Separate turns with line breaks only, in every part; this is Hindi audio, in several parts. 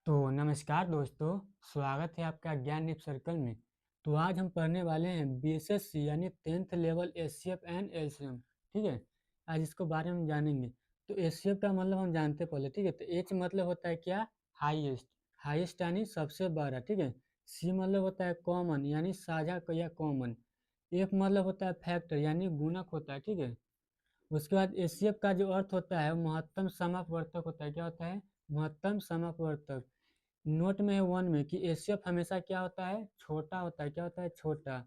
तो नमस्कार दोस्तों, स्वागत है आपका ज्ञान दीप सर्कल में। तो आज हम पढ़ने वाले हैं बीएसएससी यानी 10th level HCF and LCM. ठीक है, आज इसको बारे में जानेंगे। तो एचसीएफ का मतलब हम जानते हैं पहले। ठीक है, तो एच मतलब होता है क्या? हाईएस्ट। हाईएस्ट यानी सबसे बड़ा। ठीक है। सी मतलब होता है कॉमन यानी साझा या कॉमन। एफ मतलब होता है फैक्टर यानी गुणक होता है। ठीक है। उसके बाद एचसीएफ का जो अर्थ होता है महत्तम समापवर्तक होता है। क्या होता है? महत्तम समापवर्तक। नोट में है वन में कि एचसीएफ हमेशा क्या होता है? छोटा होता है। क्या होता है? छोटा।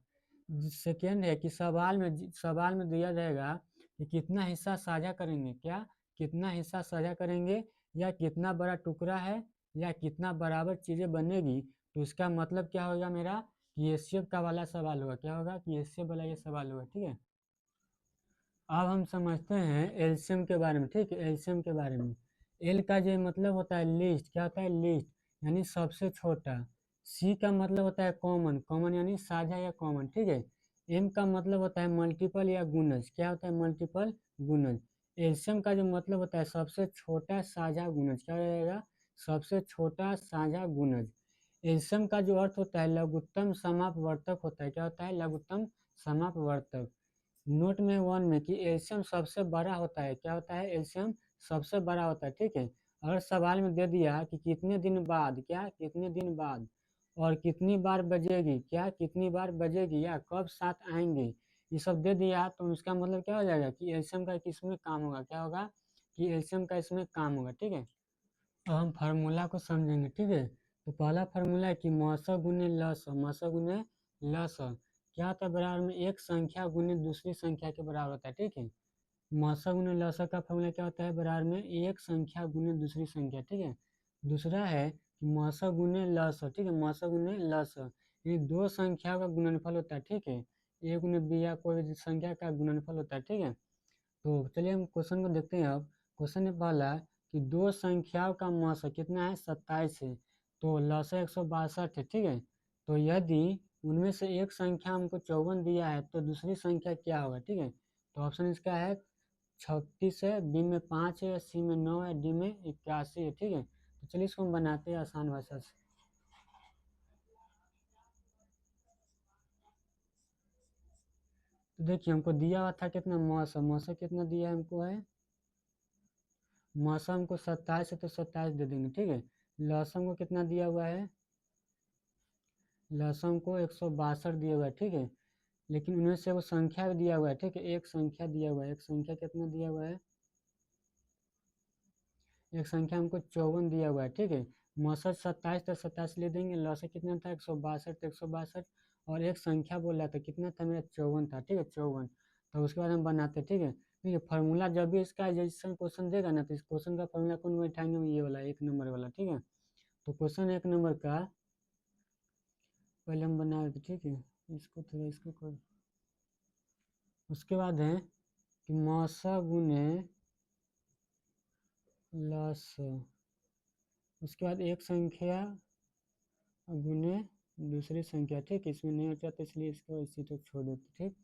सेकेंड है कि सवाल में दिया रहेगा कि कितना हिस्सा साझा करेंगे। क्या? कितना हिस्सा साझा करेंगे, या कितना बड़ा टुकड़ा है, या कितना बराबर चीजें बनेगी। तो इसका मतलब क्या होगा मेरा? कि एचसीएफ का वाला सवाल होगा। क्या होगा? कि एचसीएफ वाला ये सवाल होगा। ठीक है। अब हम समझते हैं एलसीएम के बारे में। ठीक है, एलसीएम के बारे में। एल का जो मतलब होता है लिस्ट। क्या होता है? लिस्ट यानी सबसे छोटा। सी का मतलब होता है कॉमन। कॉमन यानी साझा या कॉमन। ठीक है। एम का मतलब होता है मल्टीपल या गुणज। क्या होता है? मल्टीपल गुणज। एलसीएम का जो मतलब होता है सबसे छोटा साझा गुणज। क्या रहेगा? सबसे छोटा साझा गुणज। एलसीएम का जो अर्थ होता है लघुत्तम समापवर्तक होता है। क्या होता है? लघुत्तम समापवर्तक। नोट में वन में कि एल्शियम सबसे बड़ा होता है। क्या होता है? एल्शियम सबसे बड़ा होता है। ठीक है। अगर सवाल में दे दिया कि कितने दिन बाद, क्या कितने दिन बाद, और कितनी बार बजेगी, क्या कितनी बार बजेगी, या कब साथ आएंगे, ये सब दे दिया तो इसका मतलब क्या हो जाएगा कि एल्शियम का किसमें काम होगा। क्या होगा? कि एल्शियम का इसमें काम होगा। ठीक है। अब हम फार्मूला को समझेंगे। ठीक है। तो पहला फार्मूला है कि मौसा गुने लस। मौसा गुने लस क्या होता है? बराबर में एक संख्या गुने दूसरी संख्या के बराबर होता है। ठीक है। मौसा गुने लस का फार्मूला क्या होता है? बराबर में एक संख्या गुने दूसरी संख्या। ठीक है। दूसरा है कि मौसा गुने लस। ठीक है, मौसा गुने लस ये दो संख्याओं का गुणनफल होता है। ठीक है। ए गुने बी या कोई भी संख्या का गुणनफल होता है। ठीक है। तो चलिए हम क्वेश्चन को देखते हैं। अब क्वेश्चन है पहला कि दो संख्याओं का मौसा कितना है? 27 है। तो लसा 162 है। ठीक है। तो यदि उनमें से एक संख्या हमको 54 दिया है तो दूसरी संख्या क्या होगा? ठीक है। तो ऑप्शन इसका है 36 है, बी में 5 है, सी में 9 है, डी में 81 है। ठीक है। तो चलिए इसको हम बनाते हैं आसान भाषा से। तो देखिए हमको दिया हुआ था कितना? मौसा। मौसा कितना दिया है हमको? है मौसम को 27 है तो 27 दे देंगे। ठीक है। लहसुन को कितना दिया हुआ है? लहसुन को 162 दिया हुआ है। ठीक है। लेकिन उनमें से वो संख्या भी दिया हुआ है। ठीक है, एक संख्या दिया हुआ है। एक संख्या कितना दिया हुआ है? एक संख्या हमको 54 दिया हुआ है। ठीक है। मौसत 27 तो 27 ले देंगे। लौसत कितना था? 162 तो 162। और एक संख्या बोल रहा था कितना था मेरा? 54 था। ठीक है, 54। तो उसके बाद हम बनाते। ठीक है। ठीक है, फार्मूला जब भी इसका जैसा क्वेश्चन देगा ना तो इस क्वेश्चन का फार्मूला कौन बैठाएंगे हम? ये वाला 1 नंबर वाला। ठीक है। तो क्वेश्चन 1 नंबर का पहले हम बना देते। ठीक है। इसको थोड़ा इसको कर। उसके बाद है कि मौसा गुने लस। उसके बाद एक संख्या गुने दूसरी संख्या। ठीक, इसमें नहीं होता तो इसलिए इसको इसी तक छोड़ देते। ठीक।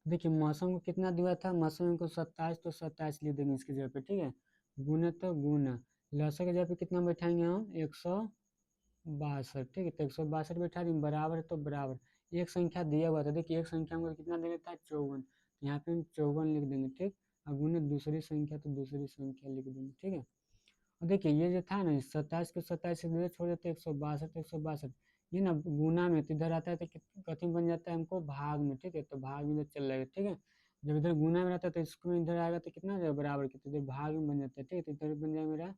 देखिए मौसम को कितना दिया था? मौसम को 27 तो 27 लिख देंगे इसकी जगह पे। ठीक है। गुना तो गुना। लसा की जगह पे कितना बैठाएंगे हम? 162। ठीक है, तो 162 बैठा देंगे। बराबर है तो बराबर। एक संख्या दिया हुआ था। देखिए एक संख्या हमको कितना दे देता है? 54। यहाँ पे हम 54 लिख देंगे। ठीक। और गुने दूसरी संख्या तो दूसरी संख्या लिख देंगे। ठीक है। और देखिए ये जो था ना 27 को 27 से इधर छोड़ देते 162 162। ये ना गुना में तो इधर आता है तो कथी बन जाता है हमको? भाग में। ठीक है, तो भाग में इधर चल जाएगा। ठीक है। जब इधर गुना में रहता है तो इसको में इधर आएगा तो कितना हो जाएगा? बराबर के। तो इधर भाग में बन जाता है। ठीक है, तो इधर बन जाएगा मेरा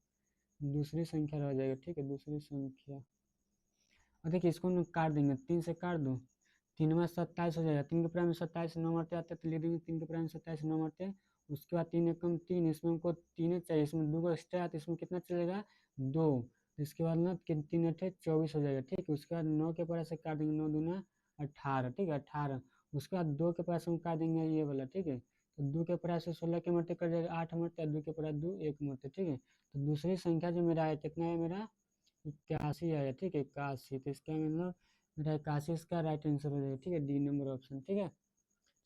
दूसरी संख्या रह जाएगा। ठीक है, दूसरी संख्या। और देखिए इसको हम काट देंगे। 3 से काट दो। 3 में 27 हो जाएगा। 3 के प्राइम में 27 9 मरते आते तो ले देंगे। 3 के प्राइम में 27 9 मरते। उसके बाद 3 एकम 3, इसमें हमको 3 चाहिए। इसमें 2 को एक्स्ट्रा है तो इसमें कितना चलेगा? 2। इसके बाद ना 3 अठे 24 हो जाएगा। ठीक है। उसके बाद 9 के पास से काट देंगे। 9 दूना 18। ठीक है, 18। उसके बाद 2 के पास हम काट देंगे ये वाला। ठीक है। तो 2 के प्राइस से 16 के मरते कर जाएगा 8 मरते। 2 के प्राइस 2 1 मरते। ठीक है। तो दूसरी संख्या जो मेरा है कितना है? मेरा 81 आया। ठीक है, 81। तो इसका मतलब मेरा 81 इसका राइट आंसर हो जाएगा। ठीक है, डी नंबर ऑप्शन। ठीक है।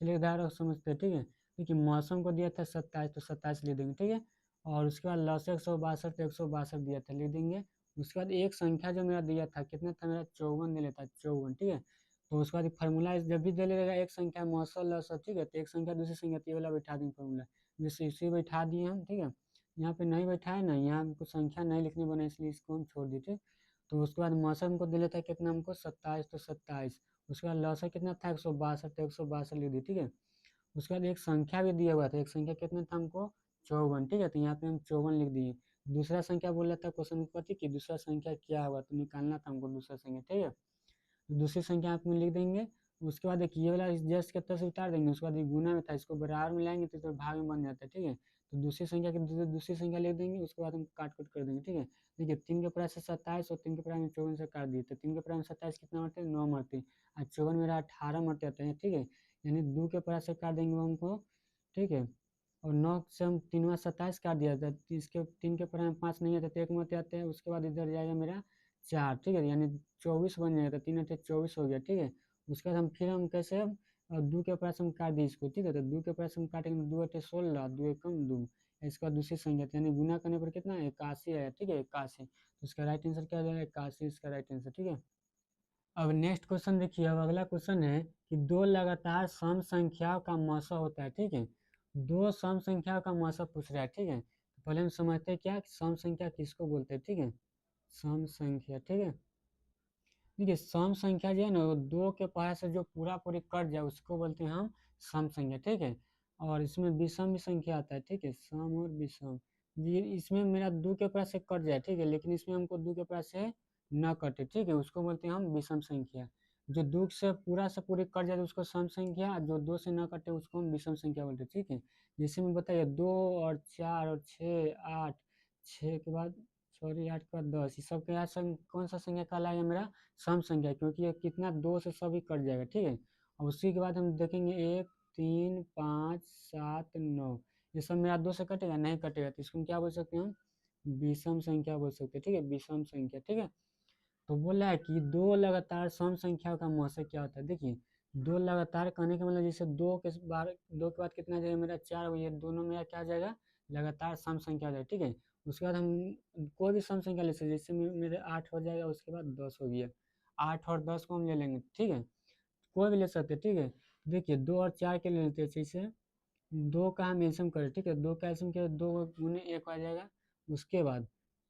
चलिए उदाहरण समझते हैं। ठीक है। देखिए मौसम को दिया था 27 तो 27 ले देंगे। ठीक है। और उसके बाद लस 162 तो 162 दिया था ले देंगे। उसके बाद एक संख्या जो मेरा दिया था कितना था मेरा 54 दे लेता 54, ठीक है। तो उसके बाद फार्मूला जब भी दे लेगा एक संख्या मौसा लसा, ठीक है, तो एक संख्या दूसरी संख्या तो ये वाला बैठा देंगे फार्मूला, जैसे इसे बैठा दिए हम, ठीक है। यहाँ पे नहीं बैठा है ना, यहाँ हमको संख्या नहीं लिखने बने इसलिए इसको हम छोड़ दिए, ठीक। तो उसके बाद मौसम हमको दे लेता है कितना हमको 27, तो 27। उसके बाद लौसा कितना था 162, तो 162 लिख दी, ठीक है। उसके बाद एक संख्या भी दिया हुआ था, एक संख्या कितना था हमको 54, ठीक है, तो यहाँ पे हम 54 लिख दिए। दूसरा संख्या बोल रहा था क्वेश्चन में पति कि दूसरा संख्या क्या हुआ, तो निकालना था हमको दूसरा संख्या, ठीक है। दूसरी संख्या आप में लिख देंगे। उसके बाद एक ये वाला इस जस्ट के तरफ से उतार देंगे, उसके बाद ये गुना में था इसको बराबर में लाएंगे तो भाग में बन जाता है, ठीक है। तो दूसरी संख्या की दूसरी संख्या लिख देंगे, उसके बाद हम काट कूट कर देंगे, ठीक है। देखिए 3 के प्राइस से 27 और 3 के प्राइस में 54 से काट दिए, तो 3 के प्राइस में 27 कितना मरते हैं 9 मरते हैं, और 54 मेरा 18 मरते आते हैं, ठीक है। यानी 2 के प्राइस से काट देंगे वो हमको, ठीक है। और 9 से हम 3 में 27 काट दिया था, इसके 3 के प्राइस में 5 नहीं आते तो 1 मरते आते हैं। उसके बाद इधर जाएगा मेरा 4, ठीक है, यानी 24 बन जाएगा, तो 3 अठे 24 हो गया, ठीक है। उसके बाद हम फिर हम कैसे दो के प्राइस हम काट दी इसको, ठीक है, तो 2 के प्राइस हम काटेंगे 2 अठे 16, 2 एकम 2। इसके बाद दूसरी संख्या यानी गुना करने पर कितना 81 आया, ठीक है, 81। तो इसका राइट आंसर क्या हो जाएगा 81, इसका राइट आंसर, ठीक है। अब नेक्स्ट क्वेश्चन देखिए, अब अगला क्वेश्चन है कि दो लगातार सम संख्याओं का मौसा होता है, ठीक है। दो सम संख्याओं का मौसा पूछ रहा है, ठीक है। तो पहले हम समझते हैं क्या सम संख्या किसको बोलते हैं, ठीक है। सम संख्या, ठीक है। देखिए सम संख्या जो है ना वो दो के पास से जो पूरा पूरी कट जाए उसको बोलते हैं हम सम संख्या, ठीक है। और इसमें विषम भी संख्या आता है, ठीक है, सम और विषम। ये इसमें मेरा दो के पास से कट जाए, ठीक है, लेकिन इसमें हमको दो के पास से न कटे, ठीक है, उसको बोलते हैं हम विषम संख्या। जो दो से पूरा से पूरी कट जाए तो उसको सम संख्या, जो दो से न कटे उसको हम विषम संख्या बोलते हैं, ठीक है। जैसे मैं बताइए 2 और 4 और 6 8, 6 के बाद सॉरी 8 के बाद 10, ये सब क्या कौन सा संख्या कहलाएगा मेरा सम संख्या, क्योंकि ये कितना दो से सभी कट जाएगा, ठीक है। और उसी के बाद हम देखेंगे 1 3 5 7 9, ये सब मेरा दो से कटेगा नहीं कटेगा, तो इसको हम क्या बोल सकते हैं हम विषम संख्या बोल सकते हैं, ठीक है, विषम संख्या, ठीक है। तो बोला है कि दो लगातार सम संख्याओं का मौसा क्या होता है, देखिए दो लगातार कहने का मतलब जैसे दो के बाद कितना आ जाएगा मेरा 4, ये दोनों मेरा क्या आ जाएगा लगातार सम संख्या हो जाएगा, ठीक है। उसके बाद हम कोई भी सम संख्या ले सकते हैं, जैसे मेरे 8 हो जाएगा, उसके बाद 10 हो गया, 8 और 10 को हम ले लेंगे, ठीक है, कोई भी ले सकते हैं, ठीक है। देखिए 2 और 4 के ले लेते हैं, जैसे 2 का हम एल्सियम करें, ठीक है, 2 का एल्सियम किया 2 गुने 1 आ जाएगा। उसके बाद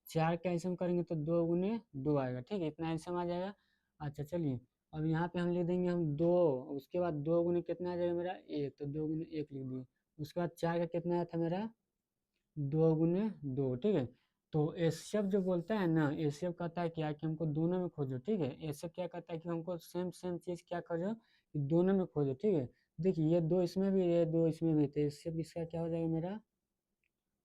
4 का एल्सियम करेंगे तो 2 गुने 2 आएगा, ठीक है, इतना एल्सियम आ जाएगा। अच्छा चलिए, अब यहाँ पे हम लिख देंगे हम 2, उसके बाद 2 गुने कितना आ जाएगा मेरा 1, तो 2 गुने 1 लिख दिए। उसके बाद 4 का कितना आया था मेरा 2 गुने 2, ठीक है। तो एसएफ जो बोलता है ना, एसएफ कहता है क्या कि हमको दोनों में खोजो, ठीक है। एसएफ क्या कहता है कि हमको सेम सेम चीज़ क्या खोजो कि दोनों में खोजो, ठीक है। देखिए ये दो इसमें भी ये दो इसमें भी, तो एसएफ इसका क्या हो जाएगा मेरा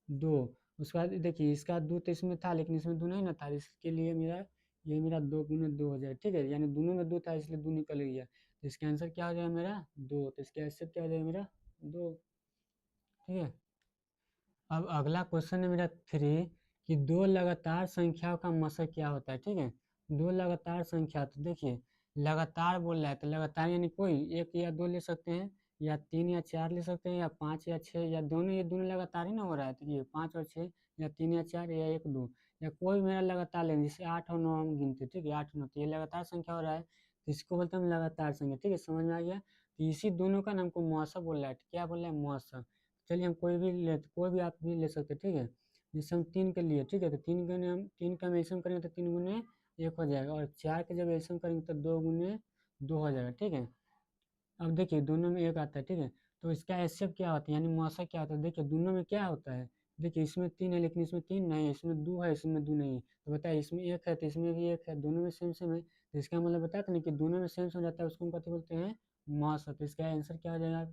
2। उसके बाद देखिए इसका 2 तो इसमें था लेकिन इसमें 2 नहीं ना था, इसके लिए मेरा ये मेरा 2 गुने 2 हो जाएगा, ठीक है, यानी दोनों में 2 था इसलिए 2 निकल गया, तो इसका आंसर क्या हो जाएगा मेरा 2, तो इसका एसएफ क्या हो जाएगा मेरा 2, ठीक है। अब अगला क्वेश्चन है मेरा 3 कि दो लगातार संख्याओं का मशक क्या होता है, ठीक है। दो लगातार संख्या, तो देखिए लगातार बोल रहा है तो लगातार यानी कोई एक या दो ले सकते हैं, या 3 या 4 ले सकते हैं, या 5 या 6, या दोनों, ये दोनों लगातार ही ना हो रहा है, तो ये 5 और 6, या 3 या 4, या 1 2, या कोई मेरा लगातार लेंगे, जैसे 8 और 9 हम गिनते, ठीक है, 8 9, तो ये लगातार संख्या हो रहा है, तो इसको बोलते हैं हम लगातार संख्या, ठीक है, समझ में आ गया। तो इसी दोनों का नाम को मौसा बोल रहा है, क्या बोल रहा है मौसा। चलिए हम कोई भी आप भी ले सकते हैं, ठीक है। जैसे हम 3 के लिए, ठीक है, तो 3 गुने हम 3 का हम एल्सियम करेंगे तो 3 गुने 1 हो जाएगा, और 4 के जब एल्सियम करेंगे तो 2 गुने 2 हो जाएगा, ठीक है। अब देखिए दोनों में 1 आता है, ठीक है। तो इसका एचसीएफ क्या होता है यानी मौसा क्या होता है, देखिए दोनों में क्या होता है, देखिए इसमें 3 है लेकिन इसमें 3 नहीं है, इसमें 2 है इसमें 2 नहीं है, तो बताइए इसमें 1 है तो इसमें भी 1 है, दोनों में सेम सेम है, तो इसका मतलब बताते ना कि दोनों में सेम सेम हो जाता है, उसको हम कथी बोलते हैं मौसा। तो इसका आंसर क्या हो जाएगा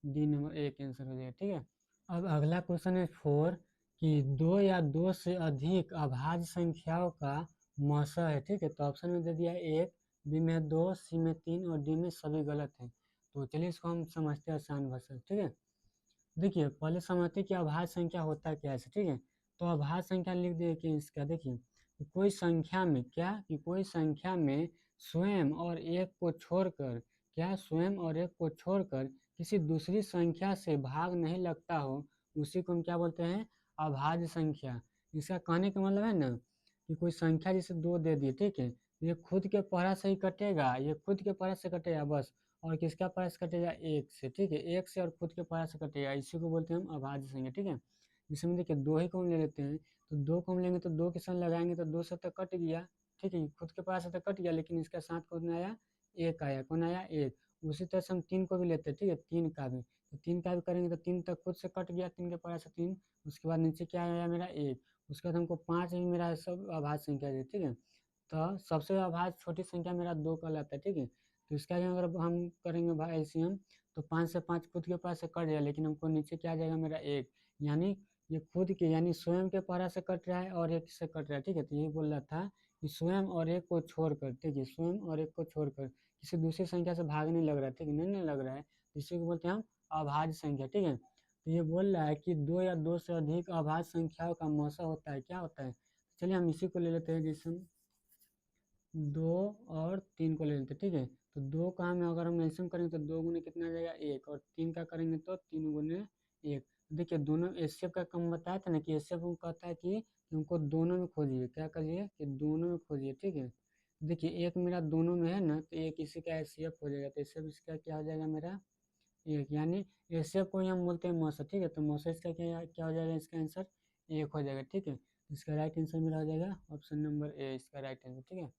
डी नंबर 1 आंसर हो जाएगा, ठीक है। अब अगला क्वेश्चन है 4 कि दो या दो से अधिक अभाज्य संख्याओं का मौसा है, ठीक है। तो ऑप्शन में दे दिया है 1, बी में 2, सी में 3 और डी में सभी गलत है। तो चलिए इसको हम समझते हैं आसान भाषा में, ठीक है। देखिए पहले समझते हैं कि अभाज्य संख्या होता क्या है, ठीक है। तो अभाज्य संख्या लिख दिए कि इसका देखिए कि कोई संख्या में क्या कि कोई संख्या में स्वयं और एक को छोड़कर क्या स्वयं और एक को छोड़कर किसी दूसरी संख्या से भाग नहीं लगता हो, उसी को हम क्या बोलते हैं अभाज्य संख्या। इसका कहने का मतलब है ना कि कोई संख्या जैसे 2 दे दिए, ठीक है? ये खुद के पहला से ही कटेगा, ये खुद के पहला से कटेगा बस। और किसका पहला से कटेगा? 1 से, ठीक है? 1 से और खुद के पहला से कटेगा, इसी को बोलते हैं हम अभाज्य संख्या, ठीक है? जिसमें देखिए 2 ही को हम ले लेते हैं, तो 2 को हम लेंगे तो 2 के साथ लगाएंगे तो 2 से तो कट गया, ठीक है? खुद के पहला से तो कट गया, लेकिन इसका साथ कौन आया? 1 आया। कौन आया? 1। उसी तरह से हम 3 को भी लेते हैं, ठीक है? 3 का भी, तो 3 का भी करेंगे तो 3 तक खुद से कट गया, 3 के पहला से 3। उसके बाद नीचे क्या आया मेरा? 1। उसके बाद हमको 5 भी मेरा सब अभाज्य संख्या है, ठीक है? तो सबसे अभाज्य छोटी संख्या मेरा 2 कहलाता है, ठीक है? तो इसका अगर हम करेंगे भाई एलसीएम, तो 5 से 5 खुद के पास से कट जाए, लेकिन हमको नीचे क्या आ जाएगा मेरा? 1। यानी ये खुद के यानी स्वयं के पहला से कट रहा है और 1 से कट रहा है, ठीक है? तो यही बोल रहा था कि स्वयं और 1 को छोड़कर, ठीक है? स्वयं और 1 को छोड़कर किसी दूसरी संख्या से भाग नहीं लग रहा है, ठीक है? नहीं लग रहा है, इसी को बोलते हैं हम अभाज्य संख्या, ठीक है? तो ये बोल रहा है कि 2 या 2 से अधिक अभाज्य संख्याओं का मौसा होता है, क्या होता है? चलिए हम इसी को ले लेते हैं, जैसे हम 2 और 3 को ले लेते हैं, ठीक है? तो 2 का हम अगर हम एलसीएम करेंगे तो 2 गुने कितना आ जाएगा? 1। और 3 का करेंगे तो 3 गुने 1। देखिए दोनों एचसीएफ का कम बताया था ना कि एचसीएफ को कहता है कि तुमको दोनों में खोजिए, क्या करिए कि दोनों में खोजिए, ठीक है? देखिए एक मेरा दोनों में है ना, तो एक इसी का एचसीएफ हो जाएगा, तो एचसीएफ इसका क्या हो जाएगा मेरा? 1। यानी एचसीएफ को ही हम बोलते हैं मौसा, ठीक है? तो मौसा इसका क्या क्या हो जाएगा? इसका आंसर 1 हो जाएगा, ठीक है? इसका राइट आंसर मेरा हो जाएगा ऑप्शन नंबर ए, इसका राइट आंसर, ठीक है?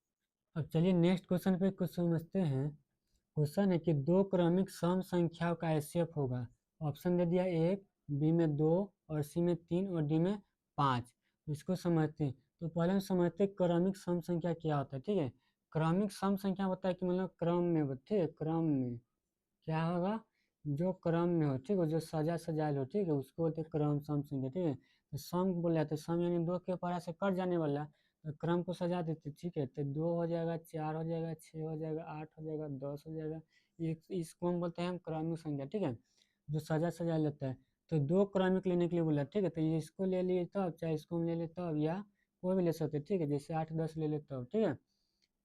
अब चलिए नेक्स्ट क्वेश्चन पे कुछ समझते हैं। क्वेश्चन है कि 2 क्रमिक सम संख्याओं का एचसीएफ होगा। ऑप्शन दे दिया 1, बी में 2 और सी में 3 और डी में 5। तो इसको समझते हैं। तो पहले हम समझते हैं क्रमिक सम संख्या क्या होता है, ठीक है? क्रमिक सम संख्या होता है कि मतलब क्रम में, ठीक है? क्रम में क्या होगा? जो क्रम में हो, ठीक है? जो सजा सजायल हो, ठीक है? उसको बोलते हैं क्रम सम संख्या, ठीक है? तो सम बोल जाते हैं, सम यानी 2 के परा से कट जाने वाला, तो क्रम को सजा देते, ठीक है? तो 2 हो जाएगा, 4 हो जाएगा, 6 हो जाएगा, 8 हो जाएगा, 10 हो जाएगा। इसको हम बोलते हैं क्रमिक संख्या, ठीक है? जो सजा सजा लेता है। तो 2 क्रमिक लेने के लिए बोला, ठीक है? तो ये इसको ले लिए तब, चाहे इसको हम ले ले तब, या कोई भी ले सकते हैं, ठीक है? जैसे 8 10 ले ले तब, ठीक है?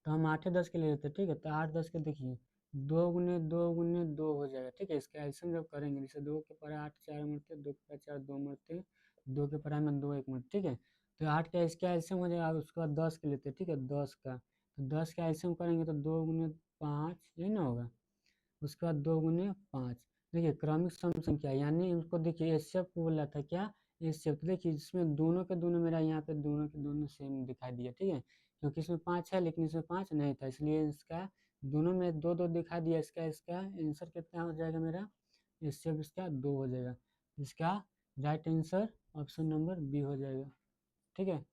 तो हम 8 10 के ले लेते हैं, ठीक है? तो 8 10 के देखिए 2 गुने 2 गुने 2 हो जाएगा, ठीक है? इसका एल्सियम जब करेंगे, जैसे 2 के परा 8 4 मरते, 2 के परा 4 2 मरते, 2 के परा में 2 1 मरते, ठीक है? तो 8 का इसका एल्सियम हो जाएगा, उसके बाद 10 के लेते हैं, ठीक है? 10 का, तो 10 का एल्सियम करेंगे तो 2 गुने 5, यही ना होगा? उसके बाद 2 गुने 5। देखिए क्रमिक सम संख्या, यानी उसको देखिए एचसीएफ को बोला था क्या? एचसीएफ। तो देखिए इसमें दोनों के दोनों मेरा यहाँ पे दोनों के दोनों सेम दिखाई दिया, ठीक है? क्योंकि इसमें 5 है लेकिन इसमें 5 नहीं था, इसलिए इसका दोनों में 2 2 दिखा दिया। इसका इसका आंसर कितना हो जाएगा मेरा? एचसीएफ इसका 2 हो जाएगा। इसका right answer option number B हो जाएगा, ठीक है?